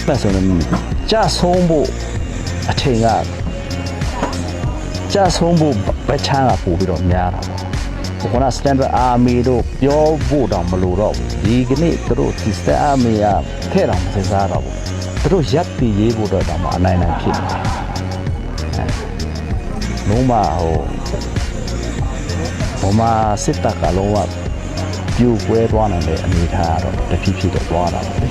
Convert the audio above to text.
Christmas ဆိုရင်ကြာဆုံးဖို့အချိန်ကကြာဆုံးဖို့ဘက်ချမ်းကပို့ပြီးတော့များတာပေါ့ခုန Standard Army တို့ပြောဖို့တောင်မလိုတော့ဘူးဒီကနေ့သူတို့ Standard Army ကထဲ့တောင်မစင်စားတော့ဘူးသူတို့ရပ်တည်ရေးဖို့တော့တောင်မှအနိုင်နိုင်ဖြစ်နေတယ်လုံးမဟိုမာစစ်တပ်ကလုံးဝပြိုကွဲသွားနိုင်တဲ့အနေအထားကတော့တဖြည်းဖြည်းတော့သွားတာပဲ